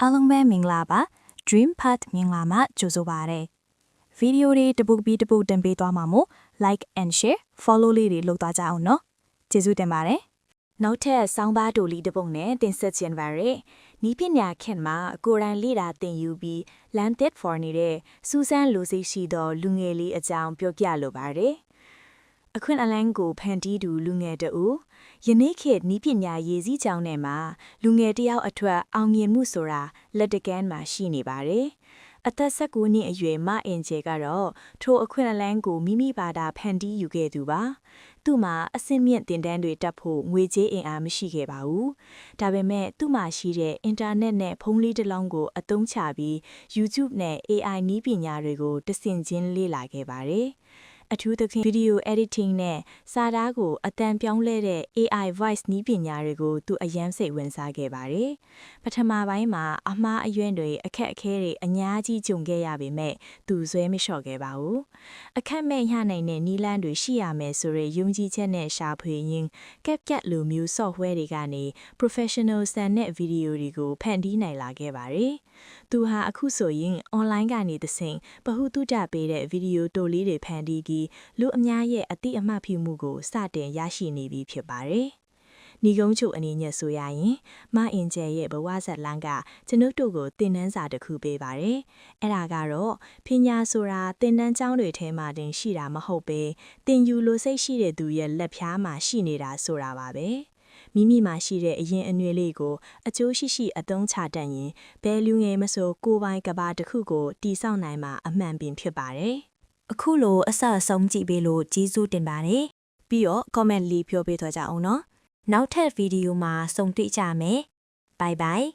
အားလုံးပဲမင်္ဂလာပါ Dream Path မြင်လာမှကြိုဆိုပါရစေဗီဒီယိုတွေတပုတ်ပြီးတပုတ်တင်ပေးသွားမှာမို့ like and share follow လေးတွေလုပ်သွားကြအောင်နော်ကျေးဇူးတင်ပါတယ်နောက်ထပ်ဆောင်းပါးတိုလီတစ်ပုတ်နဲ့တင်ဆက်ခြင်းပါရယ်နီးပညာခင်မှာကိုယ်တိုင်လေ့လာသင်ယူပြီး landed for နေတဲ့စူးစမ်းလိုစိတ်ရှိသောလူငယ်လေးအကြောင်းပြောပြလိုပါတယ်အခွင့်အလန်းကိုဖန်တီးသူလူငယ်တဦးယနေ့ခေတ်နီးပညာရေးစည်းကြောင်းထဲမှာလူငယ်တယောက်အထွတ်အောင်မြင်မှုဆိုတာလက်တကမ်းမှာရှိနေပါတယ်အသက်19နှစ်အရွယ်မအင်ဂျယ်ကတော့ထိုအခွင့်အလန်းကိုမိမိဘာသာဖန်တီးယူခဲ့သူပါသူ့မှာအဆင့်မြင့်သင်တန်းတွေတက်ဖို့ငွေကြေးအင်အားမရှိခဲ့ပါဘူးဒါပေမဲ့သူ့မှာရှိတဲ့အင်တာနက်နဲ့ဖုန်းလေးတစ်လုံးကိုအသုံးချပြီး YouTube နဲ့ AI နည်းပညာတွေကိုတဆင့်ချင်းလေ့လာခဲ့ပါတယ်အထူးသဖြင့် video editing နဲ့စာသားကိုအတန်ပြောင်းလဲတဲ့ AI voice နည်းပညာတွေကိုသူအယမ်းစိတ်ဝင်စားခဲ့ပါတယ်။ပထမပိုင်းမှာအမှားအယွင်းတွေအခက်အခဲတွေအများကြီးကြုံခဲ့ရပေမဲ့သူဇွဲမလျှော့ခဲ့ပါဘူး။အခက်မဲ့ရနိုင်တဲ့နည်းလမ်းတွေရှိရမယ်ဆိုတဲ့ယုံကြည်ချက်နဲ့ရှာဖွေရင်း CapCut လိုမျိုး software တွေကနေ professional ဆန်တဲ့ video တွေကိုဖန်တီးနိုင်လာခဲ့ပါတယ်။သူဟာအခုဆိုရင် online ကနေတဆင့်ပဟုတုတပေးတဲ့ video တိုလေးတွေဖန်တီးပြီးလူအများရဲ့အတိအမှတ်ပြုမှုကိုစတင်ရရှိနေပြီဖြစ်ပါတယ်။ညီကုန်းချုပ်အနေနဲ့ဆိုရရင်မအင်ဂျယ်ရဲ့ဘဝဇာတ်လမ်းကကျွန်ုပ်တို့ကိုသင်တန်းစာတစ်ခုပေးပါတယ်။အဲ့ဒါကတော့ပညာဆိုတာသင်တန်းကျောင်းတွေထဲမှာတင်ရှိတာမဟုတ်ပဲသင်ယူလိုစိတ်ရှိတဲ့သူရဲ့လက်ဖြားမှာရှိနေတာဆိုတာပါပဲ။မိမိမှာရှိတဲ့အရင်အနွေလေးကိုအကျိုးရှိရှိအသုံးချတတ်ရင်ဘယ်လူငယ်မဆိုကိုယ်ပိုင်ကဘာတစ်ခုကိုတည်ဆောက်နိုင်မှာအမှန်ပင်ဖြစ်ပါတယ်။အခုလိုအဆအဆုံးကြည့်ပေးလို့ကျေးဇူးတင်ပါတယ်။ပြီးတော့ comment လေးပြောပေးသွားကြအောင်နော်။နောက်ထပ်ဗီဒီယိုမှာဆုံတွေ့ကြမယ်။ Bye bye